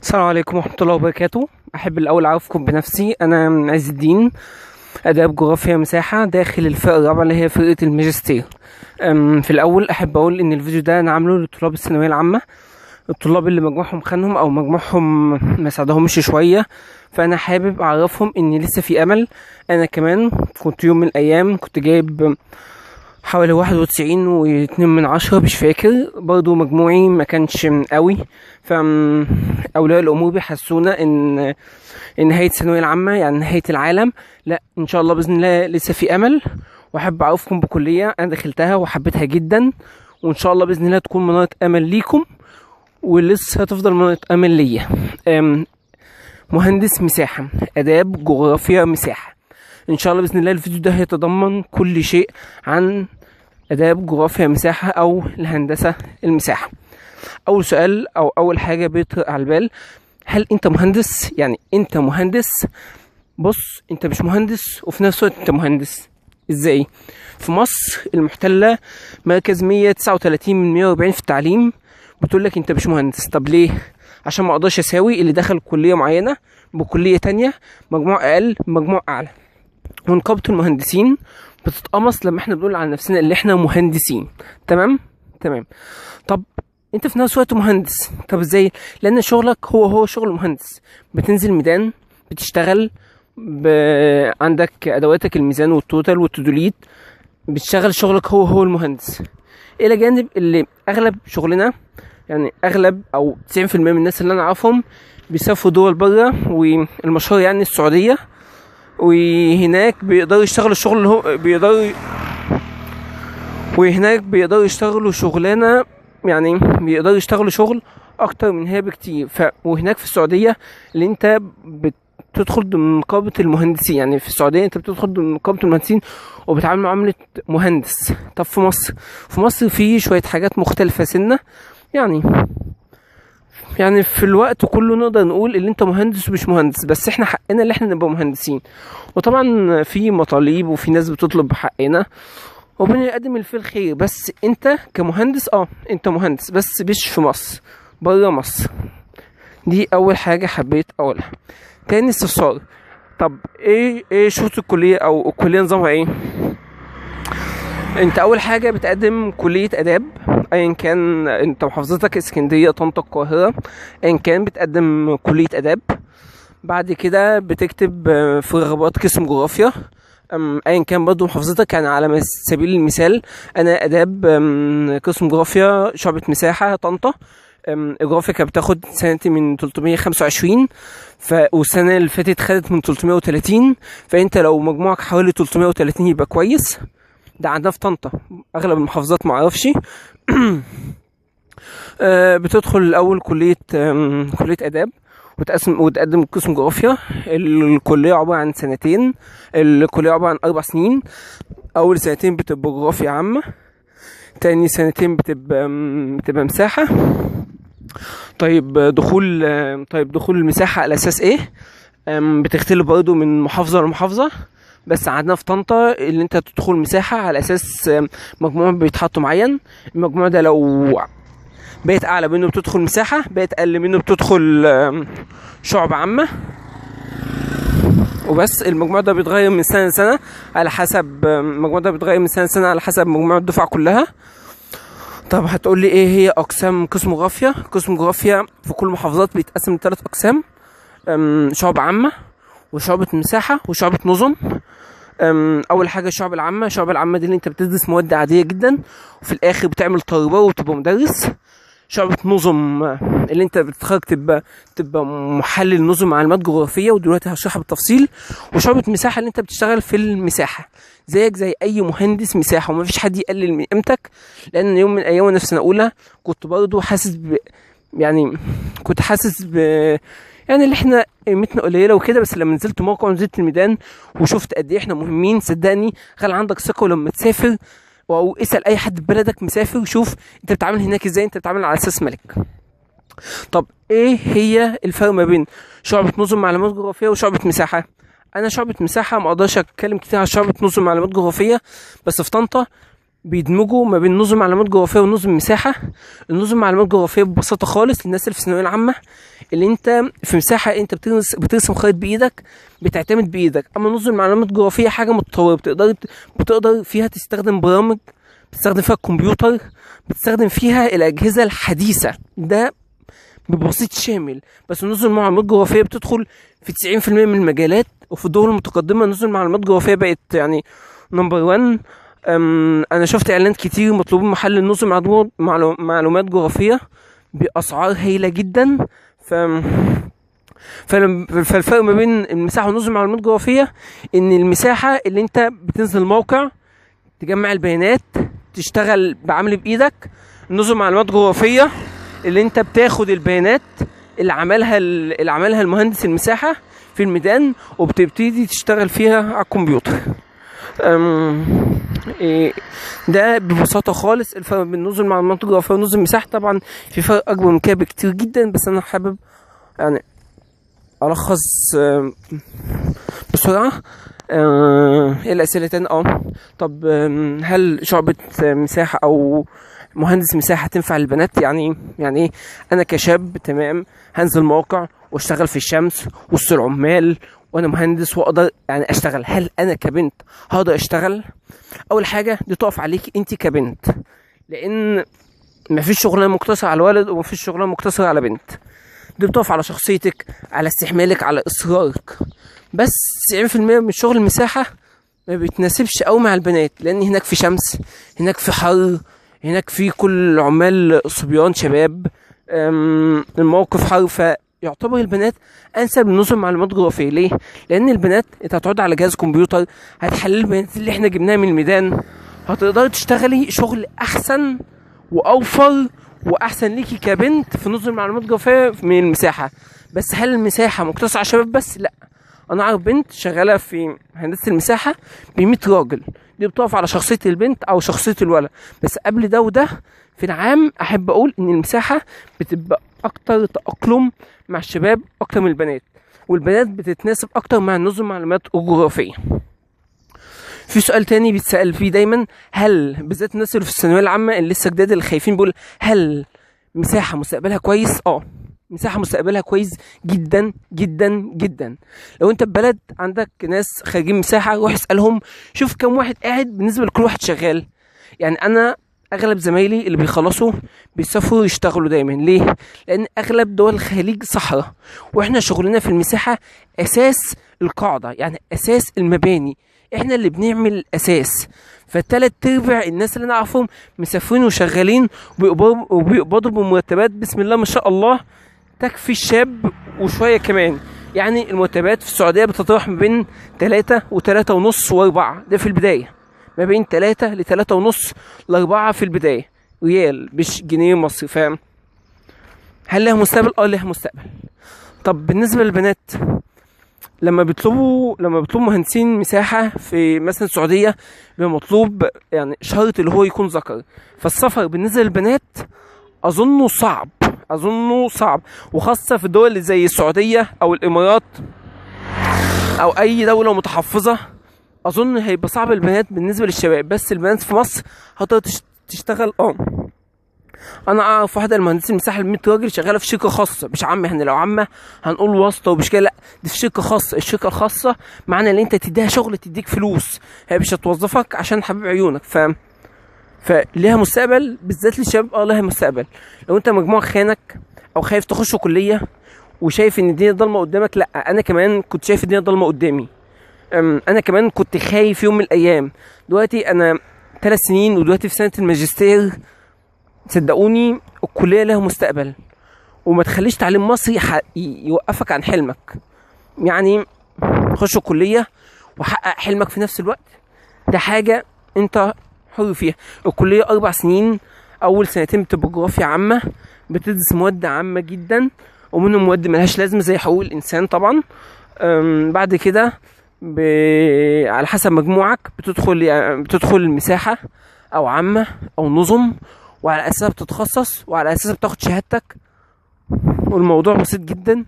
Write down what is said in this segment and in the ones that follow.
السلام عليكم ورحمة الله وبركاته. أحب الأول أعرفكم بنفسي. أنا عز الدين، آداب جغرافيا مساحة داخل الفئة الرابعة اللي هي فرقة الماجستير. في الأول أحب أقول إن الفيديو ده أنا عامله لطلاب الثانوية العامة، الطلاب اللي مجموعهم خانهم أو مجموعهم ما ساعدهمش شوية، فأنا حابب أعرفهم إن لسه في أمل. أنا كمان كنت يوم من الأيام كنت جايب حوالي 91.2 مش فاكر، برضو مجموعي ما كانش قوي، فأولياء الأمور بيحسونا إن نهاية الثانوية العامة يعني نهاية العالم. لا، إن شاء الله بإذن الله لسه في أمل، وأحب أعرفكم بكلية أنا دخلتها وحبيتها جدا، وإن شاء الله بإذن الله تكون منارة أمل ليكم، ولسه هتفضل منارة أمل ليا. مهندس مساحة، آداب جغرافيا مساحة. ان شاء الله باذن الله الفيديو ده هيتضمن كل شيء عن آداب جغرافيا مساحة او الهندسة المساحة. اول سؤال او اول حاجة بيطرق على البال، هل انت مهندس؟ يعني انت مهندس؟ بص، انت مش مهندس وفي نفس الوقت انت مهندس. ازاي؟ في مصر المحتلة مركز 139 من 140 في التعليم بتقول لك انت مش مهندس. طب ليه؟ عشان ما اقدرش اساوي اللي دخل كلية معينة بكلية تانية مجموع اقل مجموع اعلى. ونقابة المهندسين بتتقمص لما احنا بنقول على نفسنا اللي احنا مهندسين. تمام. طب انت في نفس الوقت مهندس، طب ازاي؟ لان شغلك هو شغل مهندس، بتنزل ميدان، بتشتغل، عندك ادواتك الميزان والتوتال والتدوليت، بتشتغل شغلك هو المهندس. الى جانب اللي اغلب شغلنا، يعني اغلب او 90% من الناس اللي انا اعرفهم بيسافروا دول بره، والمشهور يعني السعودية، وهناك بيقدروا يشتغلوا الشغل اللي هو بيقدروا يشتغلوا شغلانه، يعني بيقدروا يشتغلوا شغل اكتر من هي بكتير. وهناك في السعوديه اللي انت بتدخل ضمن نقابه المهندسين، يعني في السعوديه انت بتدخل ضمن نقابه المهندسين وبتعامل معامله مهندس. طب في مصر في شويه حاجات مختلفه سنه، يعني في الوقت كله نقدر نقول ان انت مهندس ومش مهندس، بس احنا حقنا اللي احنا نبقى مهندسين. وطبعا في مطالب وفي ناس بتطلب حقنا وبنقدم الفي الخير، بس انت كمهندس انت مهندس بس مش في مصر، بره مصر. دي اول حاجة حبيت اقولها. تاني استفسار، طب ايه شروط الكلية او الكلية نظامها ايه؟ انت اول حاجة بتقدم كلية اداب، ايا كان انت محافظتك اسكندريه، طنطا، القاهره، ايا كان بتقدم كليه اداب. بعد كده بتكتب في رغبات قسم جغرافيا، ايا كان برضو محافظتك. يعني على سبيل المثال انا اداب قسم جغرافيا شعبة مساحه طنطا، الجغرافيا كانت بتاخد سنتي من 325، والسنه اللي فاتت خدت من 330، فانت لو مجموعك حوالي 330 يبقى كويس. ده عندنا في طنطا، اغلب المحافظات معرفش. بتدخل الاول كليه اداب وتقدم قسم جغرافيا. الكليه عباره عن سنتين، الكليه عباره عن 4 سنين. اول سنتين بتبقى جغرافيا عامه، تاني سنتين بتبقى مساحه. طيب دخول المساحه على اساس ايه؟ بتختلف برضه من محافظه لمحافظه، بس عندنا في طنطا اللي انت تدخل مساحة على اساس مجموع بيتحط معين. المجموع ده لو بقيت اعلى منه بتدخل مساحة، بقيت اقل منه بتدخل شعب عامة. وبس المجموع ده بيتغير من سنة لسنة على حسب مجموع الدفعة كلها. طب هتقول لي ايه هي اقسام قسم جغرافيا؟ قسم جغرافيا في كل محافظات بيتقسم ل3 اقسام، شعب عامة وشعبة مساحة وشعبة نظم. اول حاجه الشعب العامه دي اللي انت بتدرس مواد عاديه جدا وفي الاخر بتعمل طالبه وتبقى مدرس. شعبة نظم اللي انت بتتخرج تبقى محلل نظم معلومات جغرافيه، ودلوقتي هشرحها بالتفصيل. وشعبة مساحه اللي انت بتشتغل في المساحه زيك زي اي مهندس مساحه، ومفيش حد يقلل من قيمتك، لان يوم من الايام وانا في سنه اولى كنت برضه حاسس يعني اللي احنا قيمتنا قليله وكده، بس لما نزلت موقع ونزلت الميدان وشفت قد ايه احنا مهمين، صدقني خلي عندك ثقه. ولما تسافر او اسال اي حد في بلدك مسافر وشوف انت بتتعامل هناك ازاي، انت بتتعامل على اساس ملك. طب ايه هي الفرق ما بين شعبة نظم معلومات جغرافيه وشعبة مساحه؟ انا شعبة مساحه ما اقدرش اتكلم كتير عن شعبة نظم معلومات جغرافيه، بس في طنطا بيدمجوا ما بين نظم معلومات جغرافيه ونظم مساحه. النظم معلومات جغرافيه ببساطه خالص للناس اللي في الثانويه العامه، اللي انت في مساحه انت بترسم خريطه بايدك، بتعتمد بايدك. اما نظم معلومات جغرافيه حاجه متطوره، بتقدر فيها تستخدم برامج، بتستخدم فيها الكمبيوتر، بتستخدم فيها الاجهزه الحديثه. ده ببسيط شامل. بس نظم المعلومات الجغرافيه بتدخل في 90% من المجالات، وفي الدول المتقدمه نظم المعلومات الجغرافيه بقت يعني نمبر 1. انا شفت اعلانات كتير مطلوبين محل نظم معلومات جغرافيه باسعار هايله جدا. فالفرق ما بين المساحه ونظم المعلومات الجغرافيه ان المساحه اللي انت بتنزل الموقع تجمع البيانات، تشتغل بعمل بايدك. نظم معلومات جغرافيه اللي انت بتاخد البيانات اللي عملها المهندس المساحه في الميدان، وبتبتدي تشتغل فيها على الكمبيوتر. ده ببساطه خالص الفرق بين نظم المعلومات الجغرافيه ونظم المساحه. طبعا في فرق اكبر من كده بكتير جدا، بس انا حابب يعني الخص بسرعه. ايه الاسئله تاني؟ طب هل شعبة مساحه او مهندس مساحه تنفع للبنات؟ يعني ايه؟ انا كشاب تمام هنزل موقع واشتغل في الشمس وسط العمال وانا مهندس واقدر يعني اشتغل. هل انا كبنت هقدر اشتغل؟ اول حاجه دي تقف عليكي انت كبنت، لان مفيش شغلانه مقتصره على ولد ومفيش شغلانه مقتصره على بنت. دي بتقف على شخصيتك، على استحمالك، على اصرارك. بس 90% من شغل المساحه ما بيتناسبش قوي مع البنات، لان هناك في شمس، هناك في حر، هناك في كل عمال صبيان شباب، الموقف حر. فيعتبر البنات انسب لنظم معلومات جغرافيه. ليه؟ لان البنات انت هتقعد على جهاز كمبيوتر، هتحلل البيانات اللي احنا جبناها من الميدان، هتقدري تشتغلي شغل احسن واوفر واحسن ليكي كبنت في نظم معلومات جغرافيه من المساحه. بس هل المساحه مقتصره على شباب بس؟ لا، انا اعرف بنت شغاله في هندسه المساحه ب100 راجل. دي بتقف على شخصيه البنت او شخصيه الولد. بس قبل ده وده في العام احب اقول ان المساحه بتبقى اكتر تاقلم مع الشباب اكتر من البنات، والبنات بتتناسب اكتر مع نظم معلومات الجغرافيه. في سؤال تاني بيتسأل فيه دايما، هل بالذات الناس اللي في الثانويه العامه اللي لسه جداد اللي خايفين، بيقول هل مساحه مستقبلها كويس؟ مساحه مستقبلها كويس جدا جدا جدا. لو انت ببلد عندك ناس خارجين مساحه، روح اسالهم شوف كم واحد قاعد بالنسبه لكل واحد شغال. يعني انا اغلب زمايلي اللي بيخلصوا بيسافروا يشتغلوا دايما. ليه؟ لان اغلب دول الخليج صحراء، واحنا شغلنا في المساحه اساس القاعده، يعني اساس المباني، احنا اللي بنعمل الاساس. فالتلات ارباع الناس اللي نعرفهم مسافرين وشغالين وبيقبضوا بمرتبات بسم الله ما شاء الله تكفي الشاب وشويه كمان. يعني المرتبات في السعوديه بتتراوح ما بين 3 و3 ونص و4، ده في البدايه، ما بين 3 ل3 ونص ل4 في البدايه ريال مش جنيه مصري. فاهم؟ هل لها مستقبل؟ لها مستقبل. طب بالنسبه للبنات، لما بيطلبوا مهندسين مساحه في مثلا السعوديه بيبقى مطلوب يعني شرط اللي هو يكون ذكر. فالسفر بالنسبه للبنات اظنه صعب، وخاصه في الدول اللي زي السعوديه او الامارات او اي دوله متحفظه. اظن هيبقى صعب البنات بالنسبه للشباب. بس البنات في مصر هتقدر تشتغل. انا اعرف واحده المهندسين المساحه ال100 راجل شغاله في شركه خاصه، مش عامه. احنا لو عامه هنقول واسطه ومش كده، لا دي في شركه خاصه. الشركه الخاصه معنى ان انت تديها شغل تديك فلوس، هي مش هتوظفك عشان حبيب عيونك. فليها مستقبل بالذات للشباب. لها مستقبل. لو انت مجموع خانك او خايف تخش كليه وشايف ان الدنيا ضلمه قدامك، لا انا كمان كنت شايف الدنيا ضلمه قدامي. انا كمان كنت خايف يوم من الايام. دلوقتي انا 3 سنين ودلوقتي في سنه الماجستير. صدقوني الكليه لها مستقبل، وما تخليش تعليم مصري يوقفك عن حلمك. يعني خش الكليه وحقق حلمك في نفس الوقت، ده حاجه انت حر فيها. الكليه 4 سنين، اول سنتين بتبقى جغرافيا عامه، بتدرس مواد عامه جدا ومنهم مواد ملهاش لازمه زي حقوق الانسان طبعا. بعد كده على حسب مجموعك بتدخل المساحه او عامه او نظم، وعلى اساسها بتتخصص وعلى اساسها بتاخد شهادتك. والموضوع بسيط جدا.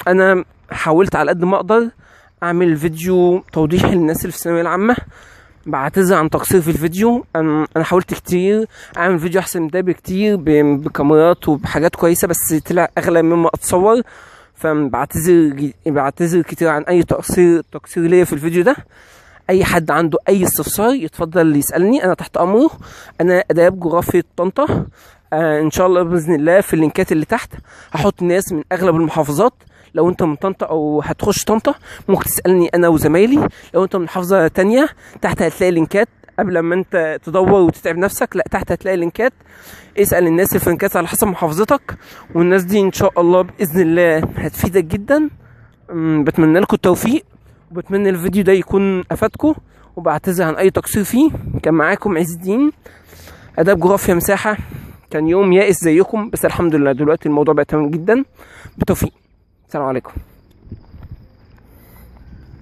انا حاولت على قد ما اقدر اعمل فيديو توضيحي للناس اللي في الثانويه العامه، بعتذر عن تقصير في الفيديو. انا حاولت كتير اعمل فيديو احسن من ده بكتير بكاميرات وبحاجات كويسه، بس طلع اغلى مما اتصور. بعتذر كتير عن اي تقصير ليا في الفيديو ده. اي حد عنده اي استفسار يتفضل يسالني، انا تحت امره. انا اداب جغرافية طنطا. ان شاء الله باذن الله في اللينكات اللي تحت هحط ناس من اغلب المحافظات. لو انت من طنطا او هتخش طنطا ممكن تسالني انا وزمايلي. لو انت من محافظه تانية تحت هتلاقي لينكات، قبل ما انت تدور وتتعب نفسك لا تحت هتلاقي لينكات. اسال الناس في اللينكات على حسب محافظتك، والناس دي ان شاء الله باذن الله هتفيدك جدا. بتمنى لكم التوفيق، وبتمنى الفيديو ده يكون افادكم، وبعتذر عن اي تقصير فيه. كان معاكم عز الدين، اداب جغرافيا مساحه. كان يوم يائس زيكم، بس الحمد لله دلوقتي الموضوع بقى تمام جدا. بالتوفيق، السلام عليكم.